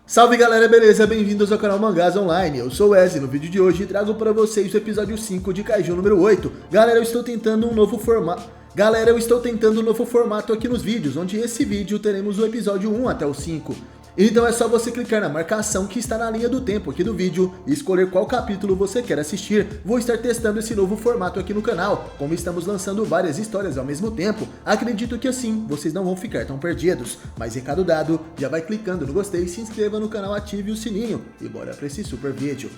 Salve galera, beleza? Bem-vindos ao canal Mangás Online, eu sou o Wesley. No vídeo de hoje trago para vocês o episódio 5 de Kaiju número 8. Galera, eu estou tentando um novo formato aqui nos vídeos, onde esse vídeo teremos o episódio 1 até o 5. Então é só você clicar na marcação que está na linha do tempo aqui do vídeo e escolher qual capítulo você quer assistir. Vou estar testando esse novo formato aqui no canal, como estamos lançando várias histórias ao mesmo tempo. Acredito que assim vocês não vão ficar tão perdidos. Mas recado dado, já vai clicando no gostei, se inscreva no canal, ative o sininho e bora pra esse super vídeo.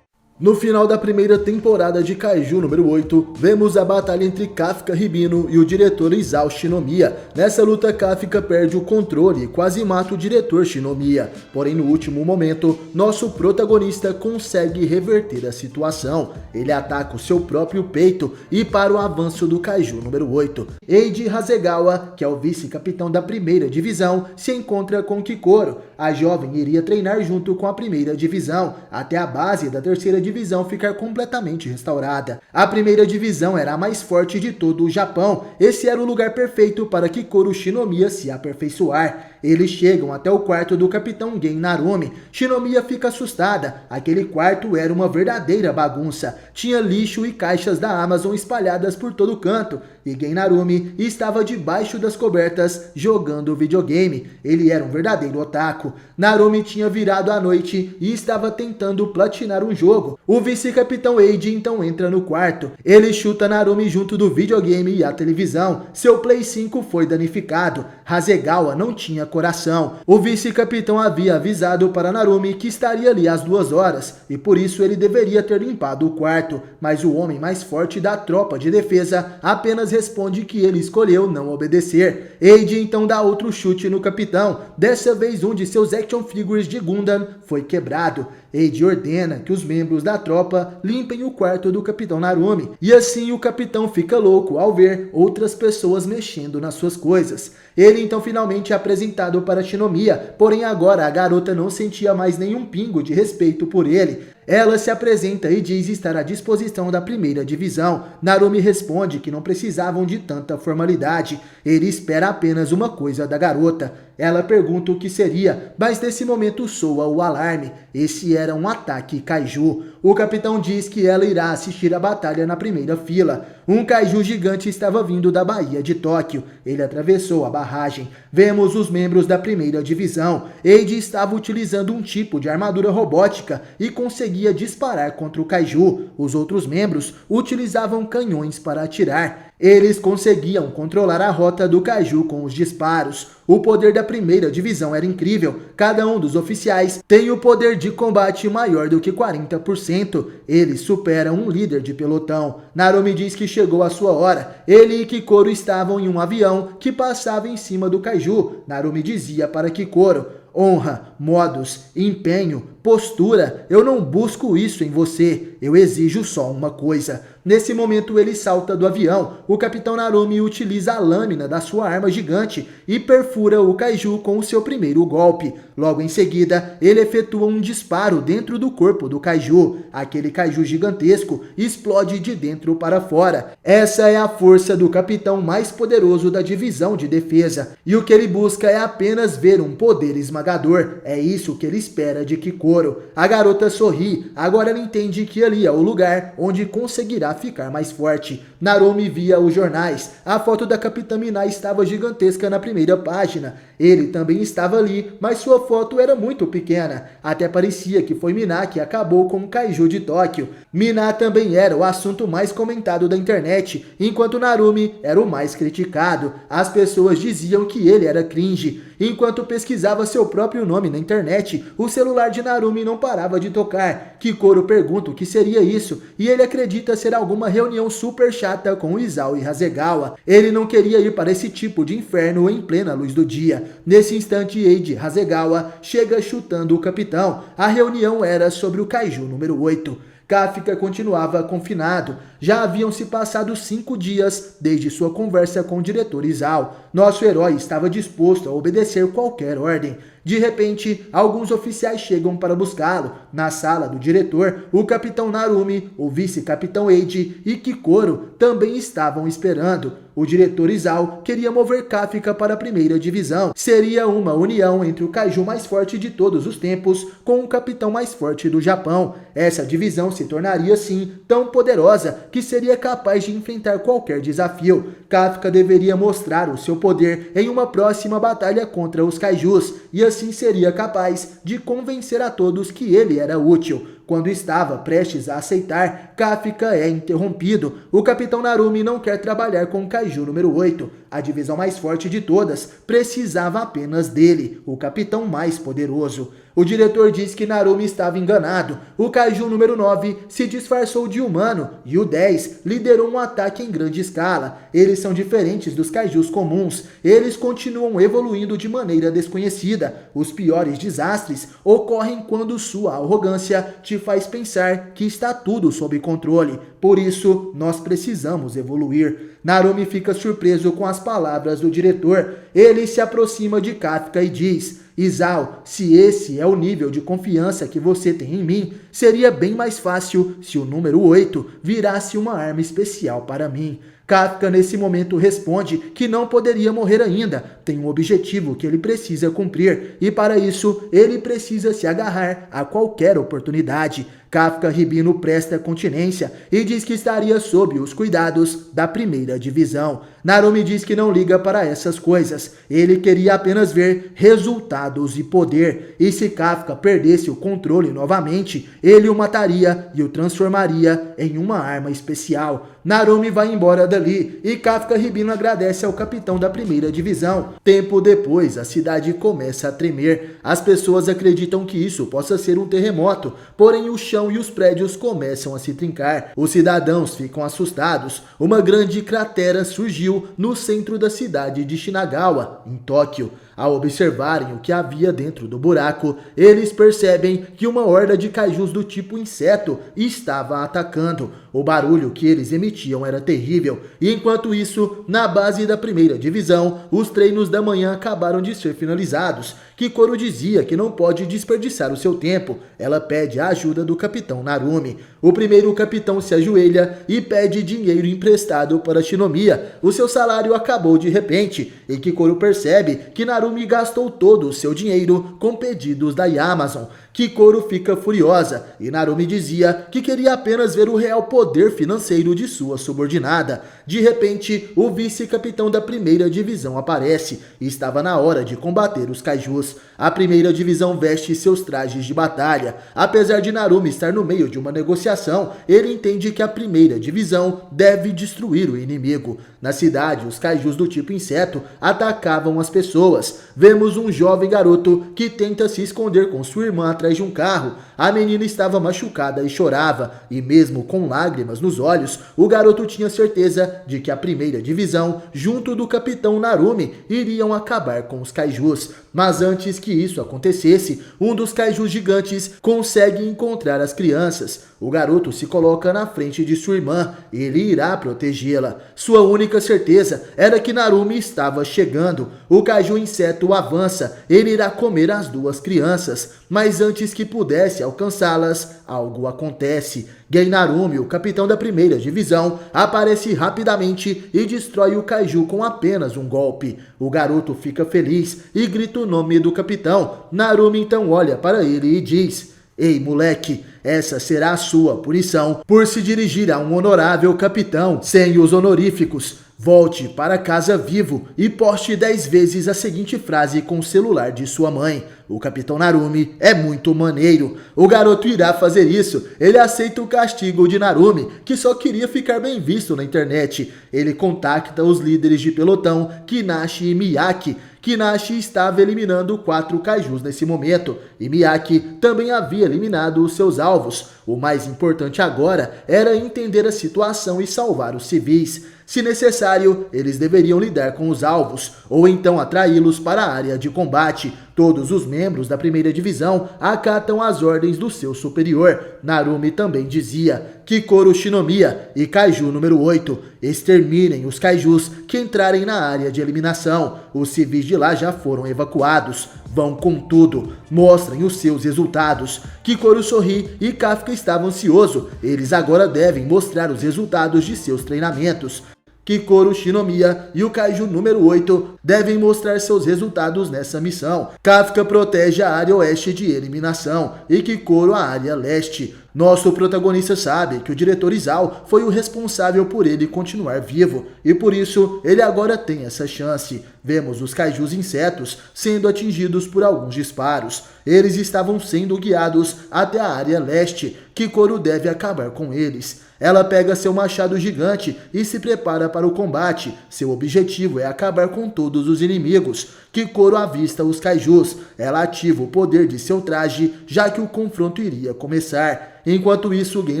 No final da primeira temporada de Kaiju número 8, vemos a batalha entre Kafka Ribino e o diretor Isao Shinomiya. Nessa luta, Kafka perde o controle e quase mata o diretor Shinomiya. Porém, no último momento, nosso protagonista consegue reverter a situação. Ele ataca o seu próprio peito e para o avanço do Kaiju número 8. Eiji Hasegawa, que é o vice-capitão da primeira divisão, se encontra com Kikoro. A jovem iria treinar junto com a primeira divisão, até a base da terceira divisão ficar completamente restaurada. A primeira divisão era a mais forte de todo o Japão. Esse era o lugar perfeito para Kikoro Shinomiya se aperfeiçoar. Eles chegam até o quarto do Capitão Gen Narumi. Shinomiya fica assustada. Aquele quarto era uma verdadeira bagunça. Tinha lixo e caixas da Amazon espalhadas por todo canto. E Gen Narumi estava debaixo das cobertas jogando videogame. Ele era um verdadeiro otaku. Narumi tinha virado à noite e estava tentando platinar um jogo. O vice-capitão Eiji então entra no quarto. Ele chuta Narumi junto do videogame e a televisão. Seu Play 5 foi danificado. Hasegawa não tinha coração. O vice-capitão havia avisado para Narumi que estaria ali às 2 horas e por isso ele deveria ter limpado o quarto, mas o homem mais forte da tropa de defesa apenas responde que ele escolheu não obedecer. Eiji então dá outro chute no capitão, dessa vez um de seus action figures de Gundam foi quebrado. Eiji ordena que os membros da tropa limpem o quarto do capitão Narumi, e assim o capitão fica louco ao ver outras pessoas mexendo nas suas coisas. Ele então finalmente é apresentado para Shinomiya, porém agora a garota não sentia mais nenhum pingo de respeito por ele. Ela se apresenta e diz estar à disposição da primeira divisão. Narumi responde que não precisavam de tanta formalidade. Ele espera apenas uma coisa da garota. Ela pergunta o que seria, mas nesse momento soa o alarme. Esse era um ataque Kaiju. O capitão diz que ela irá assistir a batalha na primeira fila. Um Kaiju gigante estava vindo da Baía de Tóquio. Ele atravessou a barragem. Vemos os membros da primeira divisão. Eiji estava utilizando um tipo de armadura robótica e conseguia disparar contra o Kaiju. Os outros membros utilizavam canhões para atirar. Eles conseguiam controlar a rota do Kaiju com os disparos. O poder da primeira divisão era incrível. Cada um dos oficiais tem o poder de combate maior do que 40%. Eles superam um líder de pelotão. Narumi diz que chegou a sua hora. Ele e Kikoro estavam em um avião que passava em cima do Kaiju. Narumi dizia para Kikoro: honra, modos, empenho, postura, eu não busco isso em você, eu exijo só uma coisa. Nesse momento ele salta do avião. O capitão Narumi utiliza a lâmina da sua arma gigante e perfura o Kaiju com o seu primeiro golpe. Logo em seguida, ele efetua um disparo dentro do corpo do Kaiju. Aquele Kaiju gigantesco explode de dentro para fora. Essa é a força do capitão mais poderoso da divisão de defesa. E o que ele busca é apenas ver um poder esmagador. É isso que ele espera de Kikoro. A garota sorri. Agora ela entende que ali é o lugar onde conseguirá ficar mais forte. Narumi via os jornais. A foto da Capitã Minai estava gigantesca na primeira página. Ele também estava ali, mas sua foto era muito pequena. Até parecia que foi Minai que acabou com o Kaiju de Tóquio. Minai também era o assunto mais comentado da internet, enquanto Narumi era o mais criticado. As pessoas diziam que ele era cringe. Enquanto pesquisava seu próprio nome na internet, o celular de Narumi não parava de tocar. Kikoro pergunta o que seria isso, e ele acredita ser alguma reunião super chata com Isao e Hasegawa. Ele não queria ir para esse tipo de inferno em plena luz do dia. Nesse instante, Eiji Hasegawa chega chutando o capitão. A reunião era sobre o Kaiju número 8. Kafka continuava confinado. Já haviam se passado 5 dias desde sua conversa com o diretor Isao. Nosso herói estava disposto a obedecer qualquer ordem. De repente, alguns oficiais chegam para buscá-lo. Na sala do diretor, o capitão Narumi, o vice-capitão Eiji e Kikoro também estavam esperando. O diretor Isao queria mover Kafka para a primeira divisão. Seria uma união entre o kaiju mais forte de todos os tempos com o capitão mais forte do Japão. Essa divisão se tornaria, sim, tão poderosa que seria capaz de enfrentar qualquer desafio. Kafka deveria mostrar o seu poder em uma próxima batalha contra os kaijus, e assim seria capaz de convencer a todos que ele era útil. Quando estava prestes a aceitar, Kafka é interrompido. O capitão Narumi não quer trabalhar com o kaiju número 8. A divisão mais forte de todas precisava apenas dele, o capitão mais poderoso. O diretor diz que Narumi estava enganado. O kaiju número 9 se disfarçou de humano e o 10 liderou um ataque em grande escala. Eles são diferentes dos kaijus comuns. Eles continuam evoluindo de maneira desconhecida. Os piores desastres ocorrem quando sua arrogância te faz pensar que está tudo sob controle. Por isso, nós precisamos evoluir. Narumi fica surpreso com as palavras do diretor. Ele se aproxima de Kafka e diz: Isao, se esse é o nível de confiança que você tem em mim, seria bem mais fácil se o número 8 virasse uma arma especial para mim. Kafka nesse momento responde que não poderia morrer ainda, tem um objetivo que ele precisa cumprir e para isso ele precisa se agarrar a qualquer oportunidade. Kafka Ribino presta continência e diz que estaria sob os cuidados da primeira divisão. Narumi diz que não liga para essas coisas, ele queria apenas ver resultados e poder, e se Kafka perdesse o controle novamente, ele o mataria e o transformaria em uma arma especial. Narumi vai embora dali e Kafka Ribino agradece ao capitão da primeira divisão. Tempo depois, a cidade começa a tremer. As pessoas acreditam que isso possa ser um terremoto, porém o chão e os prédios começam a se trincar. Os cidadãos ficam assustados. Uma grande cratera surgiu no centro da cidade de Shinagawa, em Tóquio. Ao observarem o que havia dentro do buraco, eles percebem que uma horda de kaijus do tipo inseto estava atacando. O barulho que eles emitiam era terrível, e enquanto isso, na base da primeira divisão, os treinos da manhã acabaram de ser finalizados. Kikoro dizia que não pode desperdiçar o seu tempo. Ela pede a ajuda do capitão Narumi. O primeiro capitão se ajoelha e pede dinheiro emprestado para Shinomiya. O seu salário acabou de repente, e Kikoro percebe que Narumi gastou todo o seu dinheiro com pedidos da Amazon. Kikoro fica furiosa e Narumi dizia que queria apenas ver o real poder financeiro de sua subordinada. De repente, o vice-capitão da primeira divisão aparece e estava na hora de combater os kaijus. A primeira divisão veste seus trajes de batalha. Apesar de Narumi estar no meio de uma negociação, ele entende que a primeira divisão deve destruir o inimigo. Na cidade, os kaijus do tipo inseto atacavam as pessoas. Vemos um jovem garoto que tenta se esconder com sua irmã atrás de um carro. A menina estava machucada e chorava, e mesmo com lágrimas nos olhos, o garoto tinha certeza de que a primeira divisão, junto do capitão Narumi, iriam acabar com os kaijus. Mas antes que isso acontecesse, um dos kaijus gigantes consegue encontrar as crianças. O garoto se coloca na frente de sua irmã, ele irá protegê-la. Sua única certeza era que Narumi estava chegando. O kaiju inseto avança, ele irá comer as duas crianças, mas antes que pudesse alcançá-las, algo acontece. Gen Narumi, o capitão da primeira divisão, aparece rapidamente e destrói o kaiju com apenas um golpe. O garoto fica feliz e grita o nome do capitão. Narumi então olha para ele e diz: Ei, moleque, essa será a sua punição por se dirigir a um honorável capitão sem os honoríficos. Volte para casa vivo e poste 10 vezes a seguinte frase com o celular de sua mãe. O capitão Narumi é muito maneiro. O garoto irá fazer isso. Ele aceita o castigo de Narumi, que só queria ficar bem visto na internet. Ele contacta os líderes de pelotão, Kinashi e Miyaki. Kinashi estava eliminando 4 kaijus nesse momento, e Miyaki também havia eliminado os seus alvos. O mais importante agora era entender a situação e salvar os civis. Se necessário, eles deveriam lidar com os alvos, ou então atraí-los para a área de combate. Todos os membros da primeira divisão acatam as ordens do seu superior. Narumi também dizia: Kikoro Shinomiya e Kaiju número 8, exterminem os kaijus que entrarem na área de eliminação. Os civis de lá já foram evacuados. Vão com tudo. Mostrem os seus resultados. Kikoro sorri e Kafka estava ansioso. Eles agora devem mostrar os resultados de seus treinamentos. Kikoro Shinomiya e o Kaiju número 8 devem mostrar seus resultados nessa missão. Kafka protege a área oeste de eliminação e Kikoro a área leste. Nosso protagonista sabe que o diretor Isao foi o responsável por ele continuar vivo e por isso ele agora tem essa chance. Vemos os kaijus insetos sendo atingidos por alguns disparos. Eles estavam sendo guiados até a área leste. Kikoro deve acabar com eles. Ela pega seu machado gigante e se prepara para o combate. Seu objetivo é acabar com todos os inimigos. Kikoro avista os kaijus. Ela ativa o poder de seu traje, já que o confronto iria começar. Enquanto isso, Gen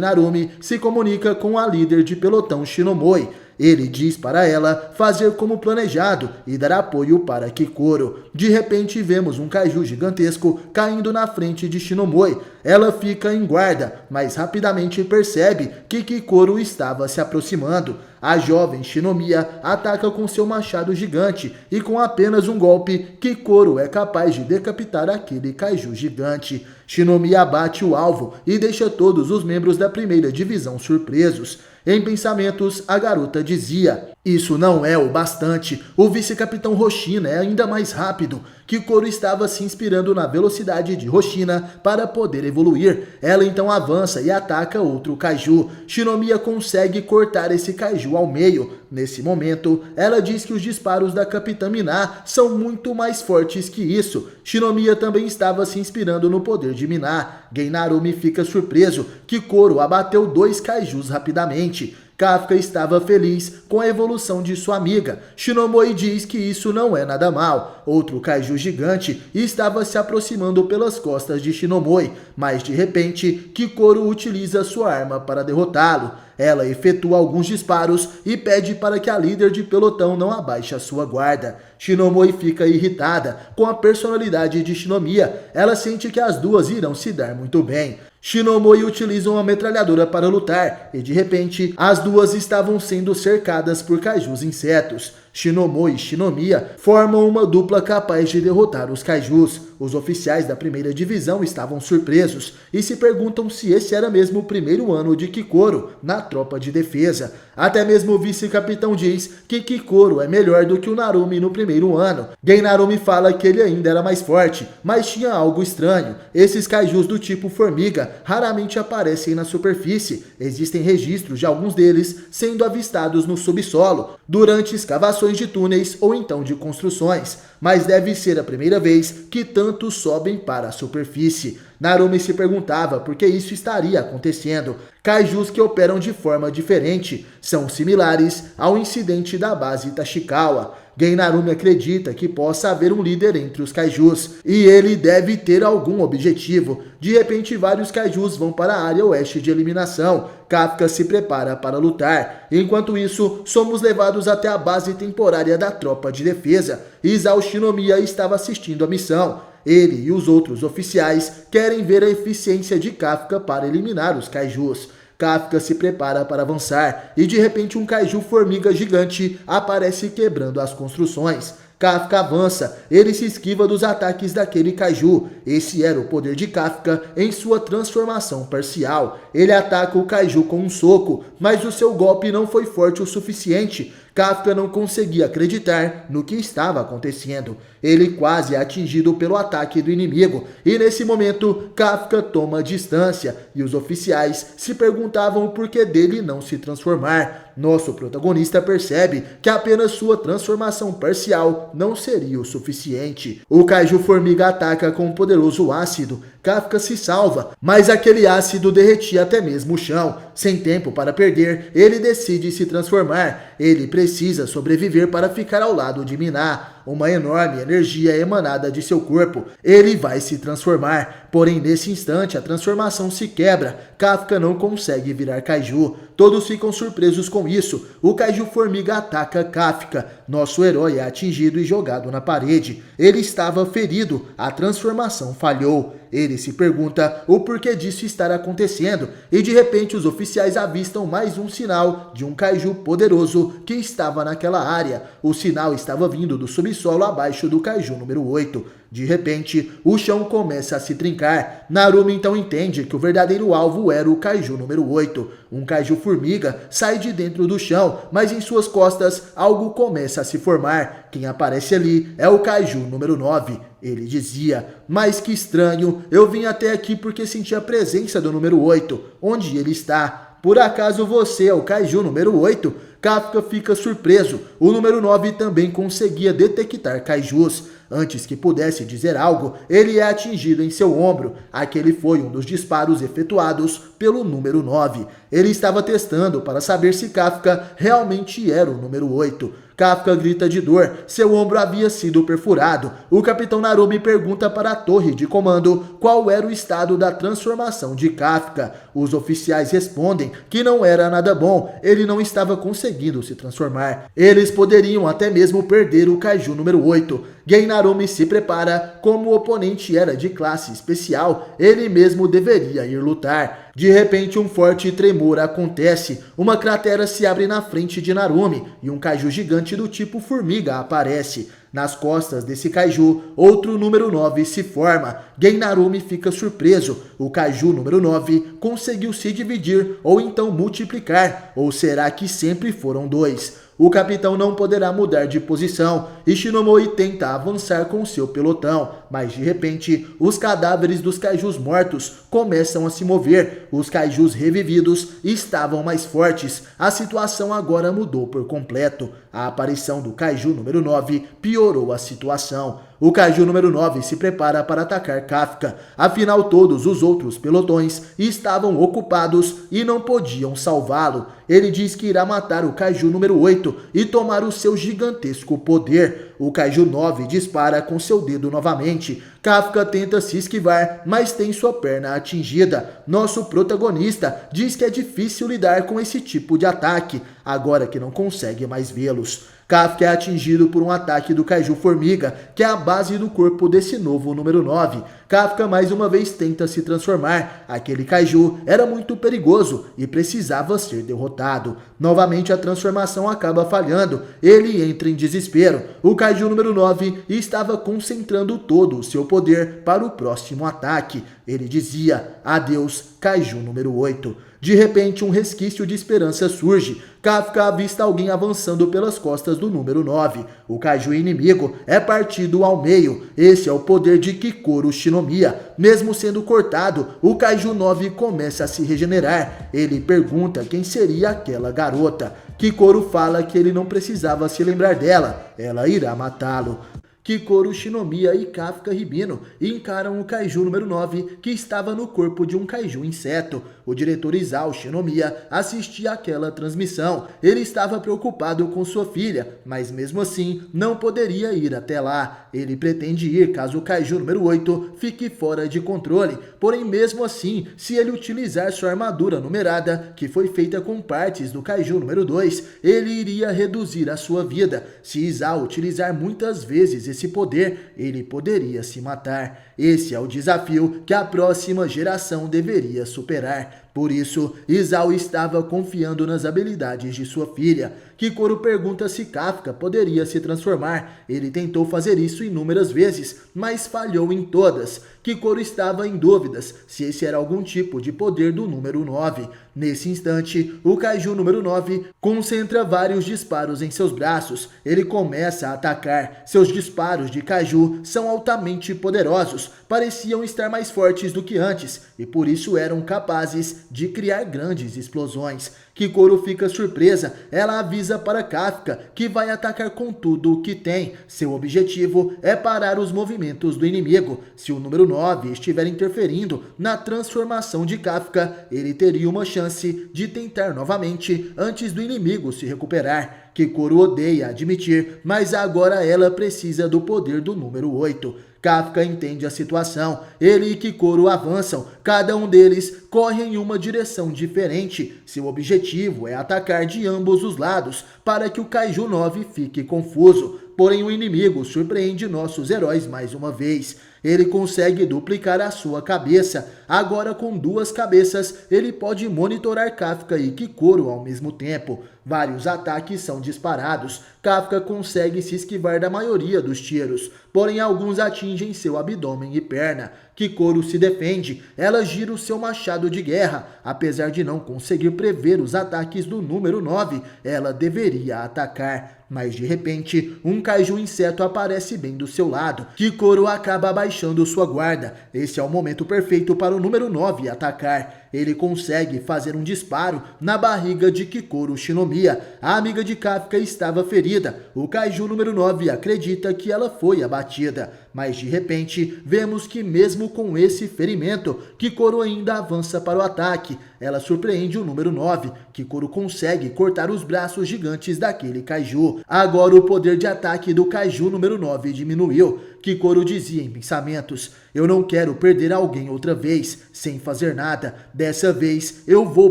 Narumi se comunica com a líder de pelotão Shinomoi. Ele diz para ela fazer como planejado e dar apoio para Kikoro. De repente vemos um kaiju gigantesco caindo na frente de Shinomoi. Ela fica em guarda, mas rapidamente percebe que Kikoro estava se aproximando. A jovem Shinomiya ataca com seu machado gigante e com apenas um golpe, Kikoro é capaz de decapitar aquele kaiju gigante. Shinomiya abate o alvo e deixa todos os membros da primeira divisão surpresos. Em pensamentos, a garota dizia: isso não é o bastante, o vice-capitão Hoshina é ainda mais rápido. Kikoro estava se inspirando na velocidade de Hoshina para poder evoluir. Ela então avança e ataca outro kaiju. Shinomiya consegue cortar esse kaiju ao meio. Nesse momento, ela diz que os disparos da Capitã Miná são muito mais fortes que isso. Shinomiya também estava se inspirando no poder de Miná. Gen Narumi fica surpreso. Kikoro abateu 2 kaijus rapidamente. Kafka estava feliz com a evolução de sua amiga. Shinomoi diz que isso não é nada mal. Outro kaiju gigante estava se aproximando pelas costas de Shinomoi, mas de repente Kikoro utiliza sua arma para derrotá-lo. Ela efetua alguns disparos e pede para que a líder de pelotão não abaixe a sua guarda. Shinomoi fica irritada com a personalidade de Shinomiya. Ela sente que as duas irão se dar muito bem. Shinomoi utiliza uma metralhadora para lutar e de repente as duas estavam sendo cercadas por kaijus insetos. Shinomoi e Shinomiya formam uma dupla capaz de derrotar os kaijus. Os oficiais da primeira divisão estavam surpresos e se perguntam se esse era mesmo o primeiro ano de Kikoro na tropa de defesa. Até mesmo o vice-capitão diz que Kikoro é melhor do que o Narumi no primeiro ano. Gen Narumi fala que ele ainda era mais forte, mas tinha algo estranho. Esses kaijus do tipo formiga raramente aparecem na superfície. Existem registros de alguns deles sendo avistados no subsolo, durante escavações de túneis ou então de construções, mas deve ser a primeira vez que tantos sobem para a superfície. Narumi se perguntava por que isso estaria acontecendo. Kaijus que operam de forma diferente são similares ao incidente da base Tashikawa. Gen Narumi acredita que possa haver um líder entre os kaijus e ele deve ter algum objetivo. De repente, vários kaijus vão para a área oeste de eliminação. Kafka se prepara para lutar. Enquanto isso, somos levados até a base temporária da tropa de defesa. Isao Shinomiya estava assistindo a missão. Ele e os outros oficiais querem ver a eficiência de Kafka para eliminar os kaijus. Kafka se prepara para avançar e de repente um kaiju formiga gigante aparece quebrando as construções. Kafka avança, ele se esquiva dos ataques daquele kaiju. Esse era o poder de Kafka em sua transformação parcial. Ele ataca o kaiju com um soco, mas o seu golpe não foi forte o suficiente. Kafka não conseguia acreditar no que estava acontecendo. Ele quase é atingido pelo ataque do inimigo e nesse momento Kafka toma distância e os oficiais se perguntavam o porquê dele não se transformar. Nosso protagonista percebe que apenas sua transformação parcial não seria o suficiente. O kaiju formiga ataca com um poderoso ácido. Kafka se salva, mas aquele ácido derretia até mesmo o chão. Sem tempo para perder, ele decide se transformar. Ele precisa sobreviver para ficar ao lado de Miná. Uma enorme energia emanada de seu corpo. Ele vai se transformar, Porém, nesse instante, a transformação se quebra. Kafka não consegue virar Kaiju. Todos ficam surpresos com isso. O Kaiju Formiga ataca Kafka. Nosso herói é atingido e jogado na parede. Ele estava ferido. A transformação falhou. Ele se pergunta o porquê disso estar acontecendo e de repente os oficiais avistam mais um sinal de um Kaiju poderoso que estava naquela área. O sinal estava vindo do subsolo abaixo do Kaiju número 8. De repente, o chão começa a se trincar. Narumi então entende que o verdadeiro alvo era o Kaiju número 8. Um Kaiju Formiga sai de dentro do chão, mas em suas costas algo começa a se formar. Quem aparece ali é o Kaiju número 9. Ele dizia, mas que estranho, eu vim até aqui porque senti a presença do número 8. Onde ele está? Por acaso você é o Kaiju número 8? Kafka fica surpreso. O número 9 também conseguia detectar Kaijus. Antes que pudesse dizer algo, ele é atingido em seu ombro. Aquele foi um dos disparos efetuados pelo número 9. Ele estava testando para saber se Kafka realmente era o número 8. Kafka grita de dor, seu ombro havia sido perfurado. O capitão Narumi pergunta para a torre de comando qual era o estado da transformação de Kafka. Os oficiais respondem que não era nada bom, ele não estava conseguindo se transformar. Eles poderiam até mesmo perder o Kaiju número 8. Gen Narumi se prepara, como o oponente era de classe especial, ele mesmo deveria ir lutar. De repente um forte tremor acontece, uma cratera se abre na frente de Narumi e um Kaiju gigante do tipo formiga aparece. Nas costas desse Kaiju, outro número 9 se forma. Gen Narumi fica surpreso. O Kaiju número 9 conseguiu se dividir ou então multiplicar, ou será que sempre foram dois? O capitão não poderá mudar de posição e Shinomoi tenta avançar com seu pelotão, mas de repente os cadáveres dos Kaijus mortos começam a se mover. Os Kaijus revividos estavam mais fortes. A situação agora mudou por completo. A aparição do Kaiju número 9 piorou a situação. O Kaiju número 9 se prepara para atacar Kafka, afinal todos os outros pelotões estavam ocupados e não podiam salvá-lo. Ele diz que irá matar o Kaiju número 8 e tomar o seu gigantesco poder. O Kaiju 9 dispara com seu dedo novamente. Kafka tenta se esquivar, mas tem sua perna atingida. Nosso protagonista diz que é difícil lidar com esse tipo de ataque, agora que não consegue mais vê-los. Kafka é atingido por um ataque do Kaiju Formiga, que é a base do corpo desse novo número 9. Kafka mais uma vez tenta se transformar. Aquele Kaiju era muito perigoso e precisava ser derrotado. Novamente a transformação acaba falhando. Ele entra em desespero. O Kaiju número 9 estava concentrando todo o seu poder para o próximo ataque. Ele dizia, adeus, Kaiju número 8. De repente, um resquício de esperança surge. Kafka avista alguém avançando pelas costas do número 9. O Kaiju inimigo é partido ao meio. Esse é o poder de Kikoru Shinomiya. Mesmo sendo cortado, o Kaiju 9 começa a se regenerar. Ele pergunta quem seria aquela garota. Kikoru fala que ele não precisava se lembrar dela. Ela irá matá-lo. Kikoru Shinomiya e Kafka Hibino encaram o Kaiju número 9 que estava no corpo de um Kaiju inseto. O diretor Isao Shinomiya assistia àquela transmissão. Ele estava preocupado com sua filha, mas mesmo assim não poderia ir até lá. Ele pretende ir caso o Kaiju número 8 fique fora de controle. Porém, mesmo assim, se ele utilizar sua armadura numerada, que foi feita com partes do Kaiju número 2, ele iria reduzir a sua vida. Se Isao utilizar muitas vezes esse poder, ele poderia se matar. Esse é o desafio que a próxima geração deveria superar. Por isso, Isao estava confiando nas habilidades de sua filha. Kikoru pergunta se Kafka poderia se transformar. Ele tentou fazer isso inúmeras vezes, mas falhou em todas. Kikoru estava em dúvidas se esse era algum tipo de poder do número 9. Nesse instante, o Kaiju número 9 concentra vários disparos em seus braços. Ele começa a atacar. Seus disparos de Kaiju são altamente poderosos. Pareciam estar mais fortes do que antes e por isso eram capazes de criar grandes explosões. Kikoru fica surpresa. Ela avisa para Kafka que vai atacar com tudo o que tem. Seu objetivo é parar os movimentos do inimigo. Se o número 9 estiver interferindo na transformação de Kafka, ele teria uma chance de tentar novamente antes do inimigo se recuperar. Kikoru odeia admitir, mas agora ela precisa do poder do número 8. Kafka entende a situação, ele e Kikoro avançam, cada um deles corre em uma direção diferente. Seu objetivo é atacar de ambos os lados, para que o Kaiju 9 fique confuso. Porém o inimigo surpreende nossos heróis mais uma vez. Ele consegue duplicar a sua cabeça. Agora com duas cabeças, ele pode monitorar Kafka e Kikoro ao mesmo tempo. Vários ataques são disparados. Kafka consegue se esquivar da maioria dos tiros, porém alguns atingem seu abdômen e perna. Kikoro se defende, ela gira o seu machado de guerra. Apesar de não conseguir prever os ataques do número 9, ela deveria atacar. Mas de repente, um Kaiju inseto aparece bem do seu lado. Kikoro acaba abaixando sua guarda. Esse é o momento perfeito para o número 9 atacar. Ele consegue fazer um disparo na barriga de Kikoro Shinomiya. A amiga de Kafka estava ferida. O Kaiju número 9 acredita que ela foi abatida. Mas de repente, vemos que mesmo com esse ferimento, Kikoro ainda avança para o ataque. Ela surpreende o número 9. Kikoro consegue cortar os braços gigantes daquele Kaiju. Agora o poder de ataque do Kaiju número 9 diminuiu. Kikoro dizia em pensamentos: eu não quero perder alguém outra vez, sem fazer nada. Dessa vez, eu vou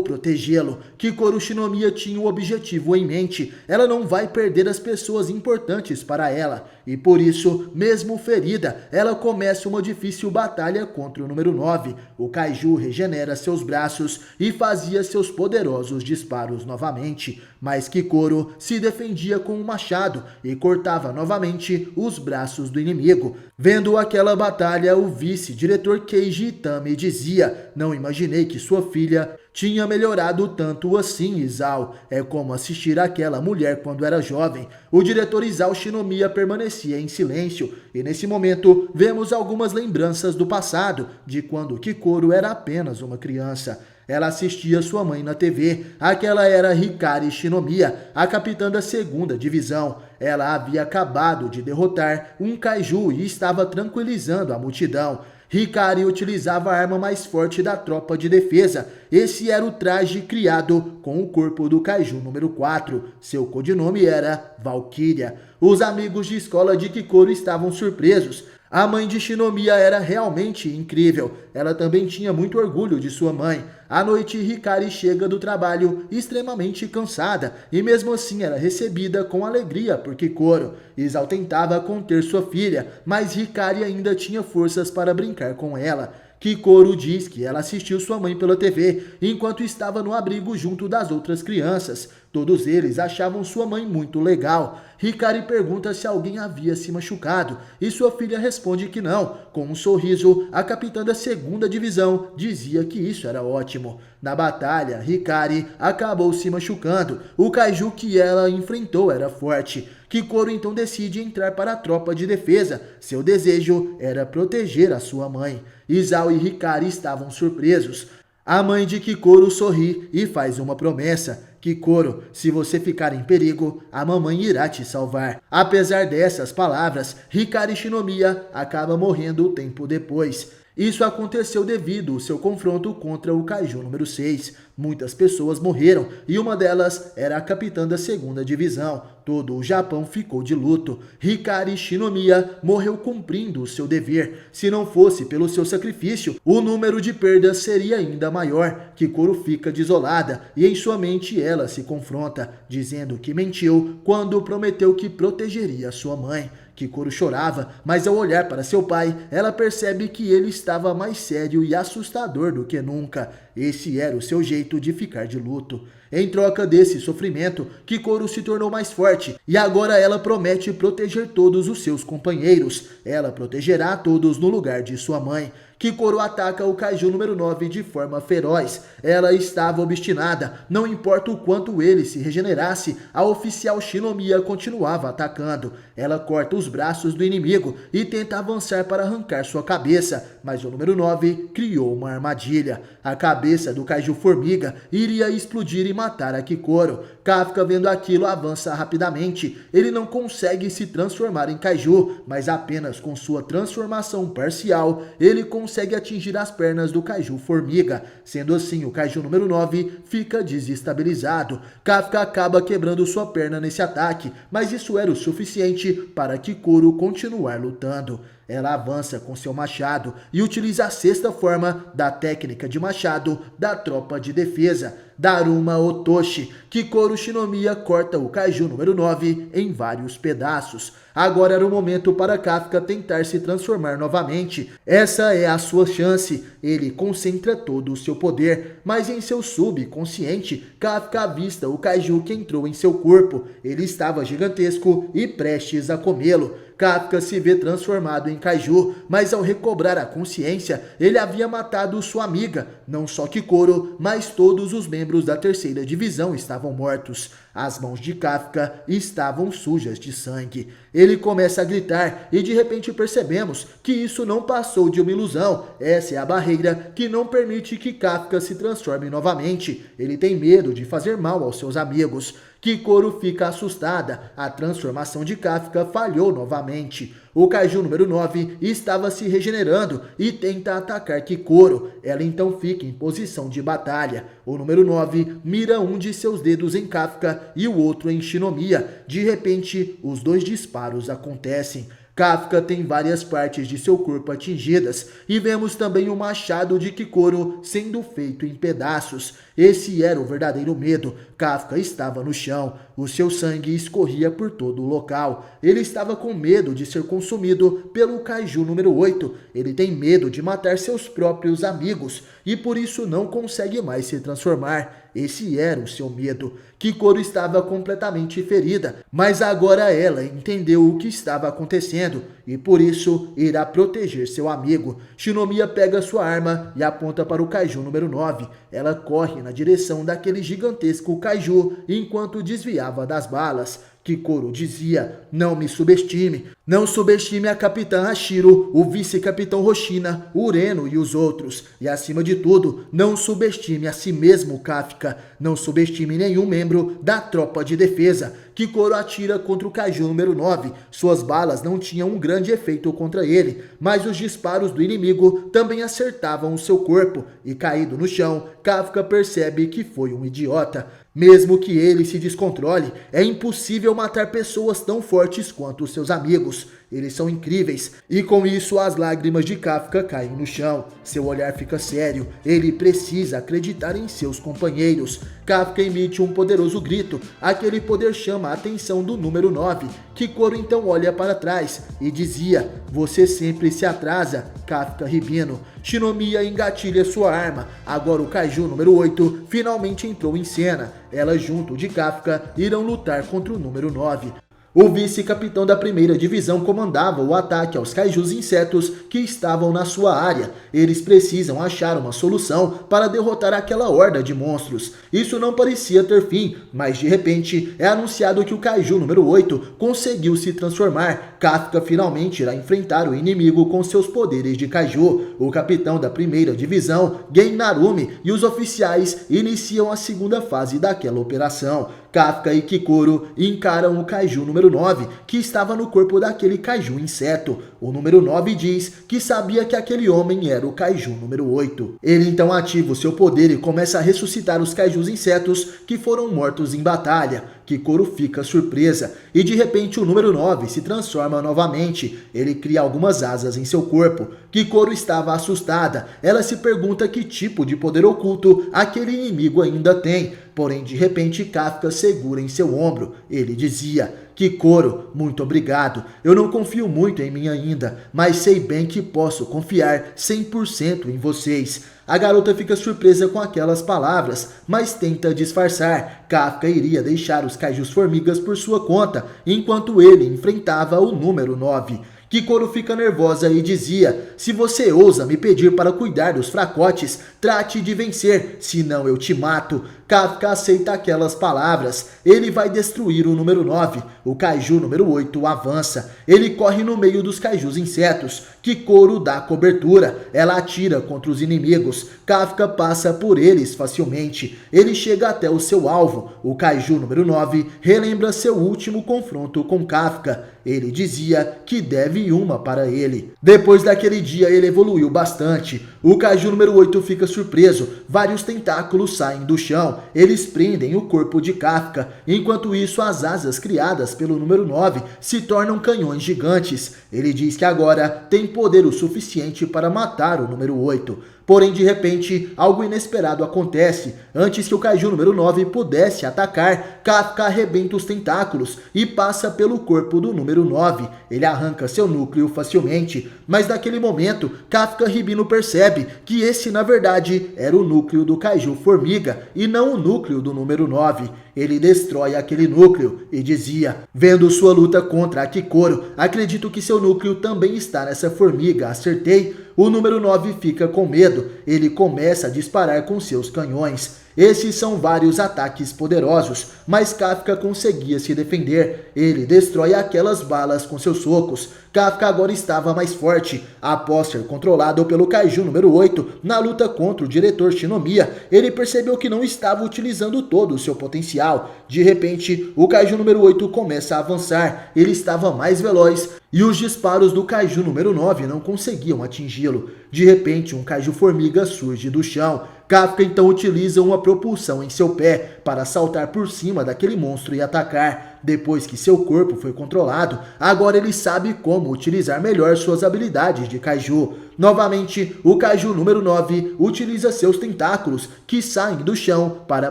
protegê-lo. Kikoro Shinomiya tinha o objetivo em mente. Ela não vai perder as pessoas importantes para ela. E por isso, mesmo ferida, ela começa uma difícil batalha contra o número 9. O Kaiju regenera seus braços e fazia seus poderosos disparos novamente. Mas Kikoro se defendia com um machado e cortava novamente os braços do inimigo. Vendo aquela batalha, o vice-diretor Keiji Itami dizia: não imaginei que sua filha tinha melhorado tanto assim, Isao. É como assistir aquela mulher quando era jovem. O diretor Isao Shinomiya permanecia em silêncio, e nesse momento vemos algumas lembranças do passado, de quando Kikoro era apenas uma criança. Ela assistia sua mãe na TV. Aquela era Hikari Shinomiya, a capitã da 2ª divisão. Ela havia acabado de derrotar um Kaiju e estava tranquilizando a multidão. Hikari utilizava a arma mais forte da tropa de defesa. Esse era o traje criado com o corpo do Kaiju número 4. Seu codinome era Valkyria. Os amigos de escola de Kikoro estavam surpresos. A mãe de Shinomiya era realmente incrível. Ela também tinha muito orgulho de sua mãe. À noite, Hikari chega do trabalho extremamente cansada e mesmo assim era recebida com alegria por Kikoro. Isao tentava conter sua filha, mas Hikari ainda tinha forças para brincar com ela. Kikoro diz que ela assistiu sua mãe pela TV enquanto estava no abrigo junto das outras crianças. Todos eles achavam sua mãe muito legal. Hikari pergunta se alguém havia se machucado e sua filha responde que não. Com um sorriso, a capitã da 2ª divisão dizia que isso era ótimo. Na batalha, Hikari acabou se machucando. O Kaiju que ela enfrentou era forte. Kikoro então decide entrar para a tropa de defesa. Seu desejo era proteger a sua mãe. Isao e Hikari estavam surpresos. A mãe de Kikoro sorri e faz uma promessa: Kikoro, se você ficar em perigo, a mamãe irá te salvar. Apesar dessas palavras, Hikari Shinomiya acaba morrendo tempo depois. Isso aconteceu devido ao seu confronto contra o Kaiju número 6. Muitas pessoas morreram e uma delas era a capitã da 2ª divisão. Todo o Japão ficou de luto. Hikari Shinomiya morreu cumprindo o seu dever. Se não fosse pelo seu sacrifício, o número de perdas seria ainda maior. Kikoro fica desolada e em sua mente ela se confronta, dizendo que mentiu quando prometeu que protegeria sua mãe. Kikoro chorava, mas ao olhar para seu pai, ela percebe que ele estava mais sério e assustador do que nunca. Esse era o seu jeito de ficar de luto. Em troca desse sofrimento, Kikoro se tornou mais forte e agora ela promete proteger todos os seus companheiros. Ela protegerá todos no lugar de sua mãe. Kikoro ataca o Kaiju número 9 de forma feroz. Ela estava obstinada. Não importa o quanto ele se regenerasse, a oficial Shinomiya continuava atacando. Ela corta os braços do inimigo e tenta avançar para arrancar sua cabeça, mas o número 9 criou uma armadilha. A cabeça do Kaiju Formiga iria explodir e matar a Kikoro. Kafka, vendo aquilo, avança rapidamente. Ele não consegue se transformar em Kaiju, mas apenas com sua transformação parcial, ele consegue atingir as pernas do Kaiju Formiga. Sendo assim, o Kaiju número 9 fica desestabilizado. Kafka acaba quebrando sua perna nesse ataque, mas isso era o suficiente para Kikoro continuar lutando. Ela avança com seu machado e utiliza a sexta forma da técnica de machado da tropa de defesa, Daruma Otoshi. Kikoru Shinomiya corta o Kaiju número 9 em vários pedaços. Agora era o momento para Kafka tentar se transformar novamente. Essa é a sua chance. Ele concentra todo o seu poder, mas em seu subconsciente, Kafka avista o Kaiju que entrou em seu corpo. Ele estava gigantesco e prestes a comê-lo. Kafka se vê transformado em Kaiju, mas ao recobrar a consciência, ele havia matado sua amiga. Não só Kikoru, mas todos os membros da terceira divisão estavam mortos. As mãos de Kafka estavam sujas de sangue. Ele começa a gritar e de repente percebemos que isso não passou de uma ilusão. Essa é a barreira que não permite que Kafka se transforme novamente. Ele tem medo de fazer mal aos seus amigos. Kikoru fica assustada. A transformação de Kafka falhou novamente. O Kaiju número 9 estava se regenerando e tenta atacar Kikoru. Ela então fica em posição de batalha. O número 9 mira um de seus dedos em Kafka e o outro em Shinomiya. De repente, os dois disparos acontecem. Kafka tem várias partes de seu corpo atingidas e vemos também o machado de Kikoru sendo feito em pedaços. Esse era o verdadeiro medo. Kafka estava no chão, o seu sangue escorria por todo o local. Ele estava com medo de ser consumido pelo Kaiju número 8. Ele tem medo de matar seus próprios amigos e por isso não consegue mais se transformar. Esse era o seu medo. Kikoru estava completamente ferida, mas agora ela entendeu o que estava acontecendo e por isso irá proteger seu amigo. Shinomiya pega sua arma e aponta para o Kaiju número 9. Ela corre na direção daquele gigantesco Kaiju enquanto desviava das balas. Kikoru dizia: não me subestime. Não subestime a Capitã Hashiro, o vice-capitão Hoshina, Ureno e os outros. E acima de tudo, não subestime a si mesmo, Kafka. Não subestime nenhum membro da tropa de defesa. Kikoru atira contra o Kaiju número 9. Suas balas não tinham um grande efeito contra ele, mas os disparos do inimigo também acertavam o seu corpo. E caído no chão, Kafka percebe que foi um idiota. Mesmo que ele se descontrole, é impossível matar pessoas tão fortes quanto os seus amigos. Eles são incríveis, e com isso as lágrimas de Kafka caem no chão. Seu olhar fica sério, ele precisa acreditar em seus companheiros. Kafka emite um poderoso grito, aquele poder chama a atenção do número 9. Kikoru então olha para trás e dizia: você sempre se atrasa, Kafka Ribino. Shinomiya engatilha sua arma. Agora o Kaiju número 8 finalmente entrou em cena. Ela junto de Kafka irão lutar contra o número 9. O vice-capitão da primeira divisão comandava o ataque aos kaijus insetos que estavam na sua área. Eles precisam achar uma solução para derrotar aquela horda de monstros. Isso não parecia ter fim, mas de repente é anunciado que o kaiju número 8 conseguiu se transformar. Kafka finalmente irá enfrentar o inimigo com seus poderes de kaiju. O capitão da primeira divisão, Gen Narumi, e os oficiais iniciam a segunda fase daquela operação. Kafka e Kikoru encaram o Kaiju número 9, que estava no corpo daquele Kaiju inseto. O número 9 diz que sabia que aquele homem era o Kaiju número 8. Ele então ativa o seu poder e começa a ressuscitar os Kaijus insetos que foram mortos em batalha. Kikoru fica surpresa e de repente o número 9 se transforma novamente. Ele cria algumas asas em seu corpo. Kikoru estava assustada. Ela se pergunta que tipo de poder oculto aquele inimigo ainda tem. Porém, de repente, Kafka segura em seu ombro. Ele dizia: Kikoru, muito obrigado. Eu não confio muito em mim ainda, mas sei bem que posso confiar 100% em vocês. A garota fica surpresa com aquelas palavras, mas tenta disfarçar. Kafka iria deixar os kaijus formigas por sua conta, enquanto ele enfrentava o número 9. Kikoru fica nervosa e dizia: se você ousa me pedir para cuidar dos fracotes, trate de vencer, senão eu te mato. Kafka aceita aquelas palavras. Ele vai destruir o número 9. O Kaiju número 8 avança. Ele corre no meio dos kaijus insetos. Kikoru dá cobertura. Ela atira contra os inimigos. Kafka passa por eles facilmente. Ele chega até o seu alvo. O Kaiju número 9 relembra seu último confronto com Kafka. Ele dizia que deve uma para ele. Depois daquele dia ele evoluiu bastante. O Kaiju número 8 fica surpreso. Vários tentáculos saem do chão. eles prendem o corpo de Kafka. Enquanto isso, as asas criadas pelo número 9 se tornam canhões gigantes. Ele diz que agora tem poder o suficiente para matar o número 8. Porém, de repente, algo inesperado acontece. Antes que o Kaiju número 9 pudesse atacar, Kafka arrebenta os tentáculos e passa pelo corpo do número 9. Ele arranca seu núcleo facilmente, mas naquele momento, Kafka Ribino percebe que esse, na verdade, era o núcleo do Kaiju Formiga e não o núcleo do número 9. Ele destrói aquele núcleo e dizia: vendo sua luta contra a Kikoro, acredito que seu núcleo também está nessa formiga, acertei? O número 9 fica com medo, ele começa a disparar com seus canhões. Esses são vários ataques poderosos, mas Kafka conseguia se defender. Ele destrói aquelas balas com seus socos. Kafka agora estava mais forte. Após ser controlado pelo Kaiju número 8, na luta contra o diretor Shinomiya, ele percebeu que não estava utilizando todo o seu potencial. De repente, o Kaiju número 8 começa a avançar. Ele estava mais veloz e os disparos do Kaiju número 9 não conseguiam atingi-lo. De repente, um Kaiju Formiga surge do chão. Kafka então utiliza uma propulsão em seu pé para saltar por cima daquele monstro e atacar. Depois que seu corpo foi controlado, agora ele sabe como utilizar melhor suas habilidades de Kaiju. Novamente, o Kaiju número 9 utiliza seus tentáculos que saem do chão para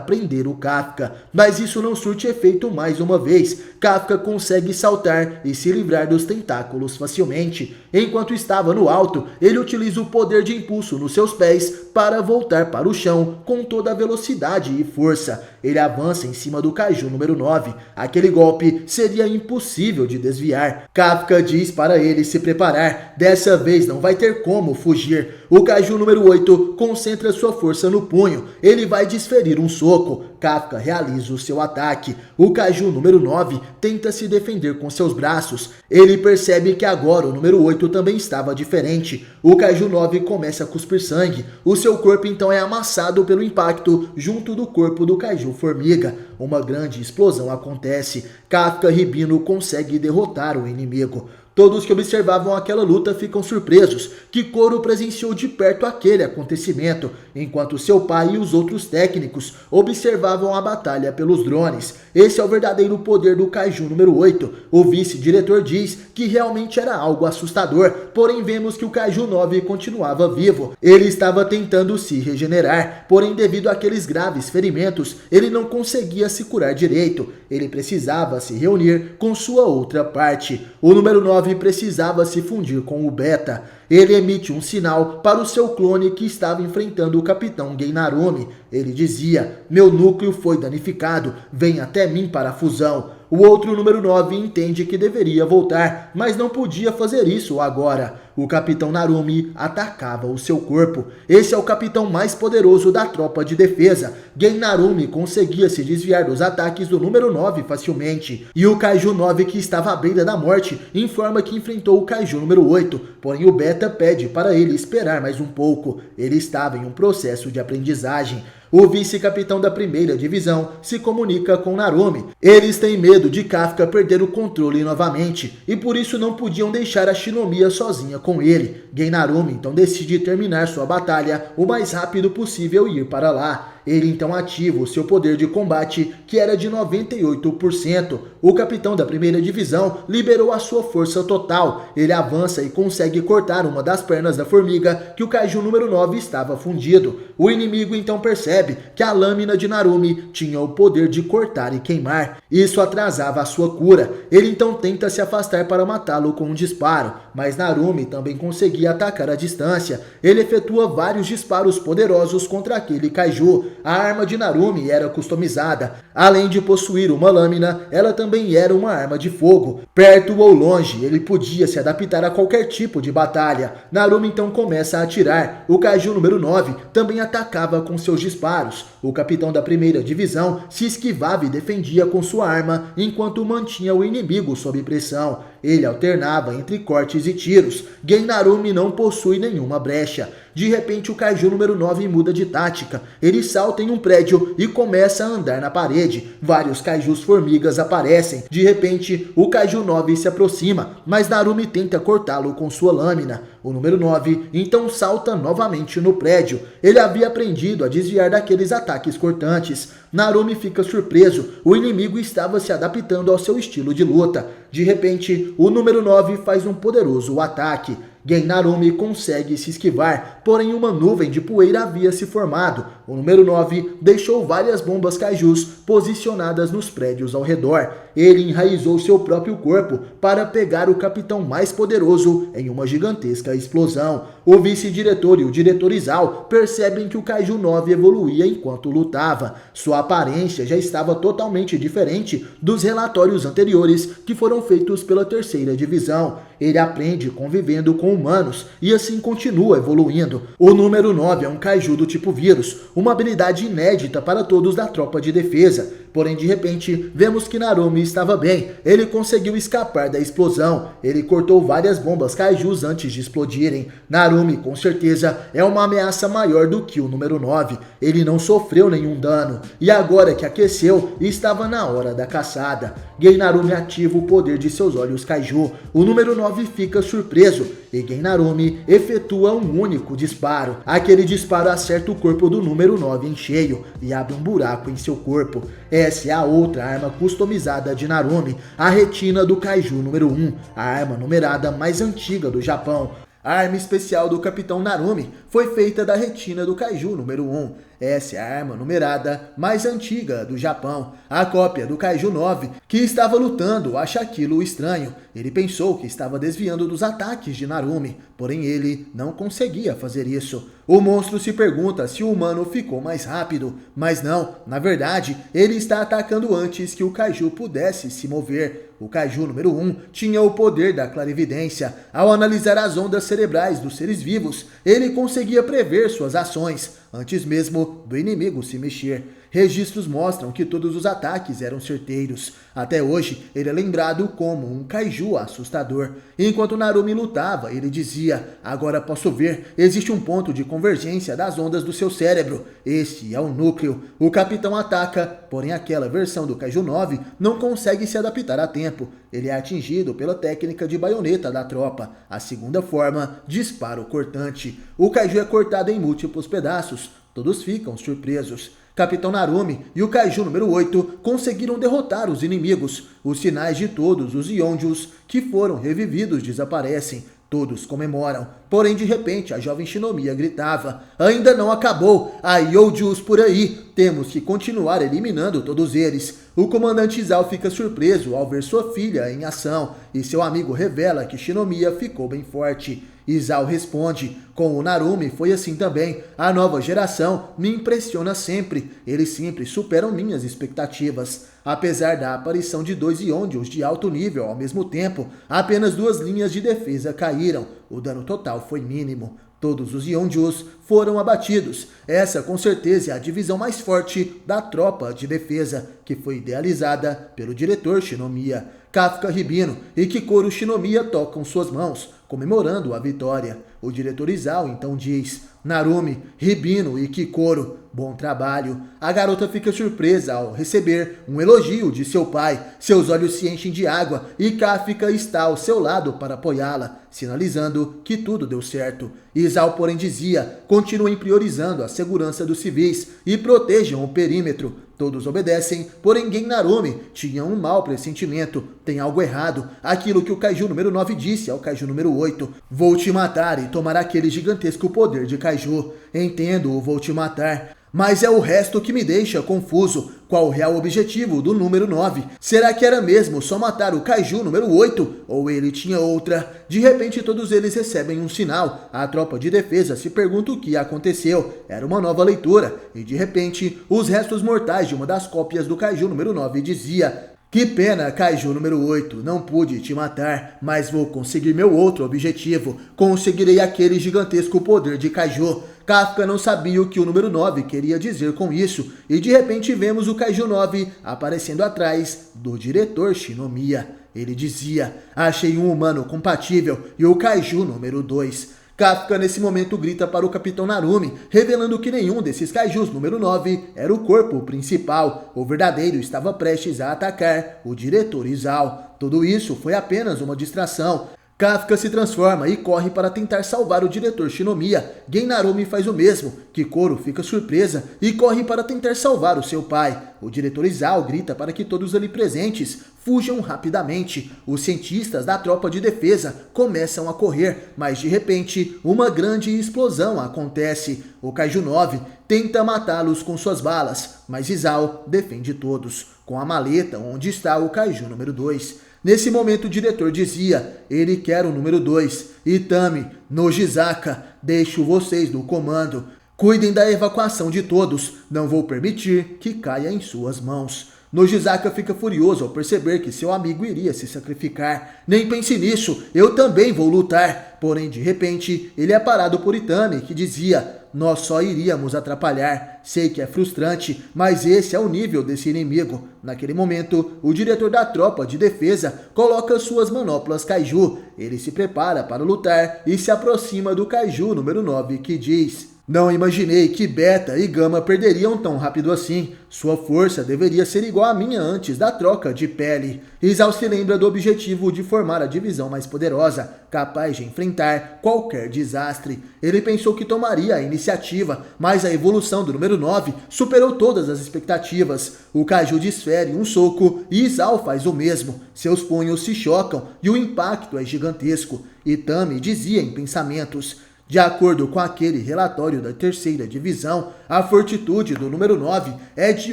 prender o Kafka. Mas isso não surte efeito mais uma vez. Kafka consegue saltar e se livrar dos tentáculos facilmente. Enquanto estava no alto, ele utiliza o poder de impulso nos seus pés para voltar para o chão com toda a velocidade e força. Ele avança em cima do Kaiju número 9. Aquele golpe seria impossível de desviar. Kafka diz para ele se preparar. Dessa vez não vai ter como fugir. O Kaiju número 8 concentra sua força no punho. Ele vai desferir um soco. Kafka realiza o seu ataque. O Kaiju número 9 tenta se defender com seus braços. Ele percebe que agora o número 8 também estava diferente. O Kaiju 9 começa a cuspir sangue. O seu corpo então é amassado pelo impacto junto do corpo do Kaiju Formiga. Uma grande explosão acontece. Kafka Ribino consegue derrotar o inimigo. Todos que observavam aquela luta ficam surpresos. Kikoro presenciou de perto aquele acontecimento, enquanto seu pai e os outros técnicos observavam a batalha pelos drones. Esse é o verdadeiro poder do Kaiju número 8. O vice-diretor diz que realmente era algo assustador, porém vemos que o Kaiju 9 continuava vivo. Ele estava tentando se regenerar, porém devido àqueles graves ferimentos, ele não conseguia se curar direito. Ele precisava se reunir com sua outra parte. O número 9 precisava se fundir com o Beta. Ele emite um sinal para o seu clone que estava enfrentando o Capitão Gennarumi. Ele dizia: meu núcleo foi danificado, vem até mim para a fusão. O outro número 9 entende que deveria voltar, mas não podia fazer isso agora. O Capitão Narumi atacava o seu corpo. Esse é o capitão mais poderoso da tropa de defesa. Gennarumi conseguia se desviar dos ataques do número 9 facilmente. E o Kaiju 9, que estava à beira da morte, informa que enfrentou o Kaiju número 8. Porém o Beta pede para ele esperar mais um pouco. Ele estava em um processo de aprendizagem. O vice-capitão da primeira divisão se comunica com Narumi. Eles têm medo de Kafka perder o controle novamente e por isso não podiam deixar a Shinomiya sozinha com ele. Gennarumi então decide terminar sua batalha o mais rápido possível e ir para lá. Ele então ativa o seu poder de combate, que era de 98%. O capitão da primeira divisão liberou a sua força total. Ele avança e consegue cortar uma das pernas da formiga que o Kaiju número 9 estava fundido. O inimigo então percebe que a lâmina de Narumi tinha o poder de cortar e queimar. Isso atrasava a sua cura. Ele então tenta se afastar para matá-lo com um disparo, mas Narumi também conseguia atacar à distância. Ele efetua vários disparos poderosos contra aquele Kaiju. A arma de Narumi era customizada. Além de possuir uma lâmina, ela também era uma arma de fogo. Perto ou longe, ele podia se adaptar a qualquer tipo de batalha. Narumi então começa a atirar. O Kaiju número 9 também atacava com seus disparos. O capitão da primeira divisão se esquivava e defendia com sua arma, enquanto mantinha o inimigo sob pressão. Ele alternava entre cortes e tiros. Gennarumi não possui nenhuma brecha. De repente o Kaiju número 9 muda de tática. Ele salta em um prédio e começa a andar na parede. Vários Kaijus formigas aparecem. De repente o Kaiju 9 se aproxima, mas Narumi tenta cortá-lo com sua lâmina. O número 9 então salta novamente no prédio. Ele havia aprendido a desviar daqueles ataques cortantes. Narumi fica surpreso. O inimigo estava se adaptando ao seu estilo de luta. De repente, o número 9 faz um poderoso ataque. Gen Narumi consegue se esquivar, porém uma nuvem de poeira havia se formado. O número 9 deixou várias bombas kaijus posicionadas nos prédios ao redor. Ele enraizou seu próprio corpo para pegar o capitão mais poderoso em uma gigantesca explosão. O vice-diretor e o diretor Izao percebem que o Kaiju 9 evoluía enquanto lutava. Sua aparência já estava totalmente diferente dos relatórios anteriores que foram feitos pela terceira divisão. Ele aprende convivendo com humanos e assim continua evoluindo. O número 9 é um Kaiju do tipo vírus, uma habilidade inédita para todos da tropa de defesa. Porém, de repente, vemos que Narumi estava bem. Ele conseguiu escapar da explosão. Ele cortou várias bombas kaijus antes de explodirem. Narumi, com certeza, é uma ameaça maior do que o número 9. Ele não sofreu nenhum dano. E agora que aqueceu, estava na hora da caçada. Gen Narumi ativa o poder de seus olhos kaiju. O número 9 fica surpreso. E Gen Narumi efetua um único disparo. Aquele disparo acerta o corpo do número 9 em cheio e abre um buraco em seu corpo. Essa é a outra arma customizada de Narumi, a retina do Kaiju número 1, a arma numerada mais antiga do Japão. A arma especial do Capitão Narumi foi feita da retina do Kaiju número 1. Essa é a arma numerada mais antiga do Japão. A cópia do Kaiju 9, que estava lutando, acha aquilo estranho. Ele pensou que estava desviando dos ataques de Narumi, porém ele não conseguia fazer isso. O monstro se pergunta se o humano ficou mais rápido, mas não, na verdade, ele está atacando antes que o Kaiju pudesse se mover. O Kaiju número 1 tinha o poder da clarividência. Ao analisar as ondas cerebrais dos seres vivos, ele conseguia prever suas ações, antes mesmo do inimigo se mexer. Registros mostram que todos os ataques eram certeiros. Até hoje, ele é lembrado como um kaiju assustador. Enquanto Narumi lutava, ele dizia: agora posso ver, existe um ponto de convergência das ondas do seu cérebro. Este é o núcleo. O capitão ataca, porém aquela versão do Kaiju 9 não consegue se adaptar a tempo. Ele é atingido pela técnica de baioneta da tropa. A segunda forma, disparo cortante. O kaiju é cortado em múltiplos pedaços. Todos ficam surpresos. Capitão Narumi e o Kaiju número 8 conseguiram derrotar os inimigos. Os sinais de todos os Yonjus que foram revividos desaparecem. Todos comemoram. Porém, de repente, a jovem Shinomiya gritava: ainda não acabou, há Yonjus por aí. Temos que continuar eliminando todos eles. O comandante Izao fica surpreso ao ver sua filha em ação e seu amigo revela que Shinomiya ficou bem forte. Izao responde: com o Narumi foi assim também. A nova geração me impressiona sempre. Eles sempre superam minhas expectativas. Apesar da aparição de dois Yonjus de alto nível ao mesmo tempo, apenas 2 linhas de defesa caíram. O dano total foi mínimo. Todos os Yonjus foram abatidos. Essa com certeza é a divisão mais forte da tropa de defesa, que foi idealizada pelo diretor Shinomiya. Kafka Hibino e Kikoro Shinomiya tocam suas mãos, comemorando a vitória. O diretor Izao então diz: Narumi, Hibino e Kikoro, bom trabalho. A garota fica surpresa ao receber um elogio de seu pai. Seus olhos se enchem de água e Kafka está ao seu lado para apoiá-la, sinalizando que tudo deu certo. Izao, porém, dizia: continuem priorizando a segurança dos civis e protejam o perímetro. Todos obedecem, porém Gen Narumi tinha um mau pressentimento. Tem algo errado. Aquilo que o Kaiju número 9 disse ao Kaiju número 8. Vou te matar e tomar aquele gigantesco poder de Kaiju. Entendo o vou te matar, mas é o resto que me deixa confuso. Qual o real objetivo do número 9? Será que era mesmo só matar o Kaiju número 8? Ou ele tinha outra? De repente todos eles recebem um sinal. A tropa de defesa se pergunta o que aconteceu. Era uma nova leitura. E de repente, os restos mortais de uma das cópias do Kaiju número 9 dizia: que pena, Kaiju número 8, não pude te matar, mas vou conseguir meu outro objetivo. Conseguirei aquele gigantesco poder de Kaiju. Kafka não sabia o que o número 9 queria dizer com isso, e de repente vemos o Kaiju 9 aparecendo atrás do diretor Shinomiya. Ele dizia: achei um humano compatível e o Kaiju número 2. Kafka nesse momento grita para o Capitão Narumi, revelando que nenhum desses kaijus número 9 era o corpo principal. O verdadeiro estava prestes a atacar o diretor Isao. Tudo isso foi apenas uma distração. Kafka se transforma e corre para tentar salvar o diretor Shinomiya. Gen Narumi faz o mesmo. Kikoro fica surpresa e corre para tentar salvar o seu pai. O diretor Isao grita para que todos ali presentes fujam rapidamente. Os cientistas da tropa de defesa começam a correr, mas de repente uma grande explosão acontece. O Kaiju 9 tenta matá-los com suas balas, mas Isao defende todos, com a maleta onde está o Kaiju número 2. Nesse momento o diretor dizia, ele quer o número 2, Itami, Nojizaka, deixo vocês no comando. Cuidem da evacuação de todos, não vou permitir que caia em suas mãos. Nojizaka fica furioso ao perceber que seu amigo iria se sacrificar. Nem pense nisso, eu também vou lutar. Porém, de repente, ele é parado por Itami, que dizia, nós só iríamos atrapalhar. Sei que é frustrante, mas esse é o nível desse inimigo. Naquele momento, o diretor da tropa de defesa coloca suas manoplas Kaiju. Ele se prepara para lutar e se aproxima do Kaiju número 9, que diz... Não imaginei que Beta e Gama perderiam tão rápido assim. Sua força deveria ser igual à minha antes da troca de pele. Isao se lembra do objetivo de formar a divisão mais poderosa, capaz de enfrentar qualquer desastre. Ele pensou que tomaria a iniciativa, mas a evolução do número 9 superou todas as expectativas. O Kaiju desfere um soco e Isao faz o mesmo. Seus punhos se chocam e o impacto é gigantesco. Itami dizia em pensamentos... De acordo com aquele relatório da terceira divisão, a fortitude do número 9 é de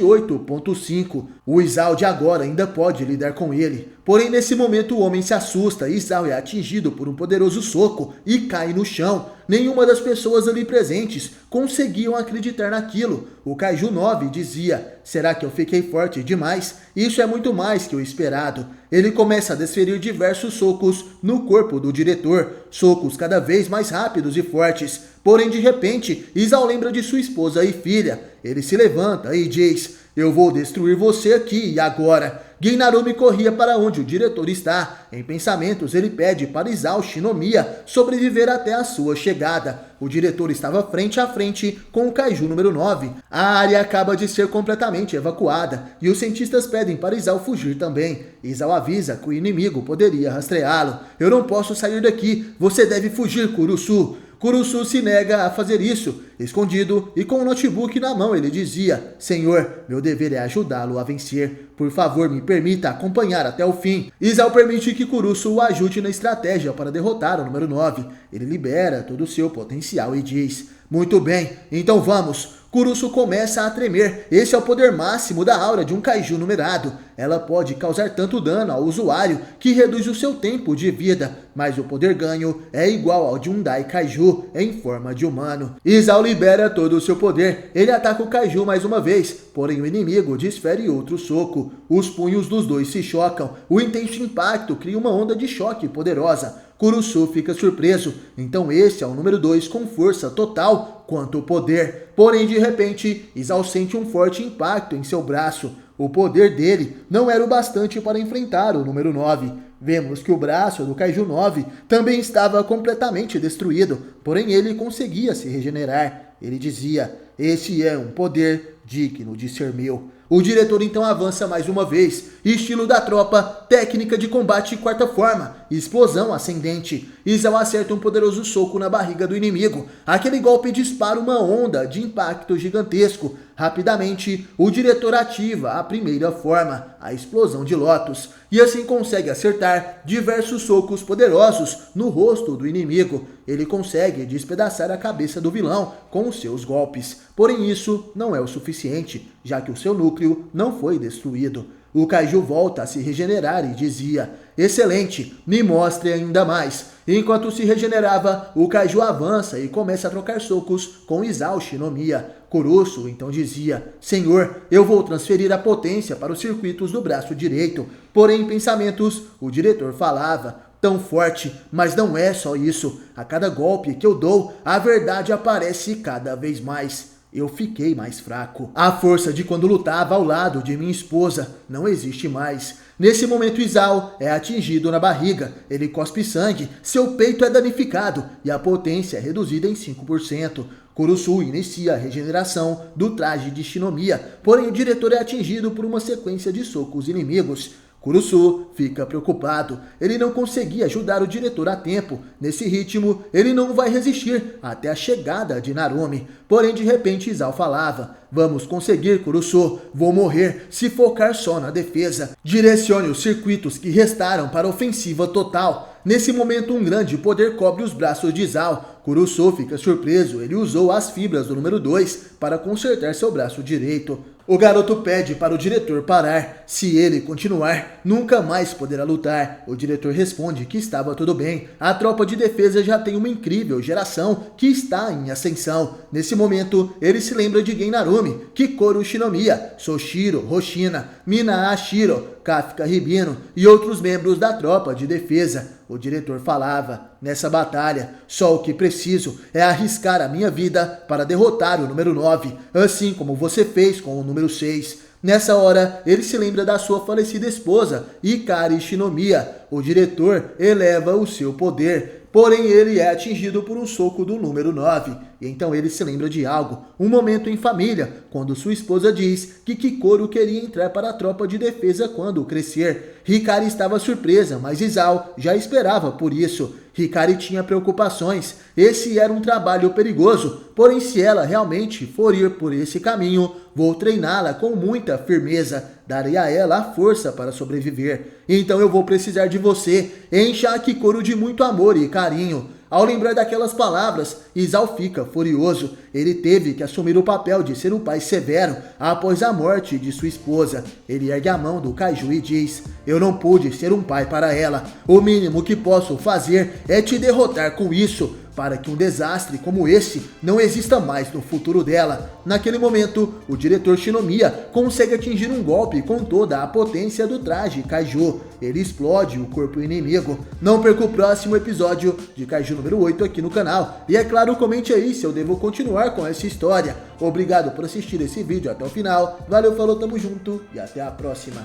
8.5. O Isao de agora ainda pode lidar com ele. Porém, nesse momento o homem se assusta e Isao é atingido por um poderoso soco e cai no chão. Nenhuma das pessoas ali presentes conseguiam acreditar naquilo. O Kaiju 9 dizia, será que eu fiquei forte demais? Isso é muito mais que o esperado. Ele começa a desferir diversos socos no corpo do diretor, socos cada vez mais rápidos e fortes. Porém, de repente, Isao lembra de sua esposa e filha. Ele se levanta e diz, eu vou destruir você aqui e agora. Gen Narumi corria para onde o diretor está. Em pensamentos, ele pede para Isao Shinomiya sobreviver até a sua chegada. O diretor estava frente a frente com o Kaiju número 9. A área acaba de ser completamente evacuada e os cientistas pedem para Isao fugir também. Isao avisa que o inimigo poderia rastreá-lo. Eu não posso sair daqui, você deve fugir, Kurusu. Kurusu se nega a fazer isso. Escondido e com o notebook na mão, ele dizia, Senhor, meu dever é ajudá-lo a vencer. Por favor, me permita acompanhar até o fim. Isao permite que Kurusu o ajude na estratégia para derrotar o número 9. Ele libera todo o seu potencial e diz, muito bem, então vamos. Kurusu começa a tremer. Esse é o poder máximo da aura de um Kaiju numerado. Ela pode causar tanto dano ao usuário que reduz o seu tempo de vida, mas o poder ganho é igual ao de um Dai Kaiju em forma de humano. Isao libera todo o seu poder. Ele ataca o Kaiju mais uma vez, porém o inimigo desfere outro soco. Os punhos dos dois se chocam. O intenso impacto cria uma onda de choque poderosa. Kurusu fica surpreso, então esse é o número 2 com força total quanto poder. Porém, de repente, Isao sente um forte impacto em seu braço. O poder dele não era o bastante para enfrentar o número 9. Vemos que o braço do Kaiju 9 também estava completamente destruído, porém ele conseguia se regenerar. Ele dizia, esse é um poder digno de ser meu. O diretor então avança mais uma vez, estilo da tropa, técnica de combate quarta forma, explosão ascendente. Isao acerta um poderoso soco na barriga do inimigo. Aquele golpe dispara uma onda de impacto gigantesco. Rapidamente, o diretor ativa a primeira forma, a explosão de Lotus, e assim consegue acertar diversos socos poderosos no rosto do inimigo. Ele consegue despedaçar a cabeça do vilão com os seus golpes. Porém, isso não é o suficiente, já que o seu núcleo não foi destruído. O Kaiju volta a se regenerar e dizia, excelente, me mostre ainda mais. Enquanto se regenerava, o Kaiju avança e começa a trocar socos com Isao Shinomiya. Kurusu então dizia, Senhor, eu vou transferir a potência para os circuitos do braço direito. Porém, em pensamentos, o diretor falava, tão forte, mas não é só isso. A cada golpe que eu dou, a verdade aparece cada vez mais. eu fiquei mais fraco. A força de quando lutava ao lado de minha esposa não existe mais. Nesse momento, Izao é atingido na barriga, ele cospe sangue, seu peito é danificado e a potência é reduzida em 5%. Kurusu inicia a regeneração do traje de Shinomiya, porém o diretor é atingido por uma sequência de socos inimigos. Kurusu fica preocupado, ele não conseguia ajudar o diretor a tempo. Nesse ritmo, ele não vai resistir até a chegada de Narumi. Porém, de repente, Izao falava: vamos conseguir, Kurusu, vou morrer se focar só na defesa. Direcione os circuitos que restaram para a ofensiva total. Nesse momento, um grande poder cobre os braços de Izao. Kurusu fica surpreso, ele usou as fibras do número 2 para consertar seu braço direito. O garoto pede para o diretor parar. Se ele continuar, nunca mais poderá lutar. O diretor responde que estava tudo bem. A tropa de defesa já tem uma incrível geração que está em ascensão. Nesse momento, ele se lembra de Gen Narumi, Kikoru Shinomiya, Soshiro Hoshina, Mina Ashiro, Kafka Hibino e outros membros da tropa de defesa. O diretor falava: nessa batalha, só o que preciso é arriscar a minha vida para derrotar o número 9, assim como você fez com o número 6. Nessa hora, ele se lembra da sua falecida esposa, Hikari Shinomiya. O diretor eleva o seu poder, porém ele é atingido por um soco do número 9. E então ele se lembra de algo, um momento em família, quando sua esposa diz que Kikoru queria entrar para a tropa de defesa quando crescer. Hikari estava surpresa, mas Izao já esperava por isso. Hikari tinha preocupações, esse era um trabalho perigoso, porém se ela realmente for ir por esse caminho, vou treiná-la com muita firmeza, darei a ela a força para sobreviver. Então eu vou precisar de você, encha a Kikoru de muito amor e carinho. Ao lembrar daquelas palavras, Izao fica furioso. Ele teve que assumir o papel de ser um pai severo após a morte de sua esposa. Ele ergue a mão do Kaiju e diz: eu não pude ser um pai para ela. O mínimo que posso fazer é te derrotar com isso, para que um desastre como esse não exista mais no futuro dela. Naquele momento, o diretor Shinomiya consegue atingir um golpe com toda a potência do traje Kaiju. Ele explode o corpo inimigo. Não perca o próximo episódio de Kaiju número 8 aqui no canal. E é claro, comente aí se eu devo continuar com essa história. Obrigado por assistir esse vídeo até o final. Valeu, falou, tamo junto e até a próxima.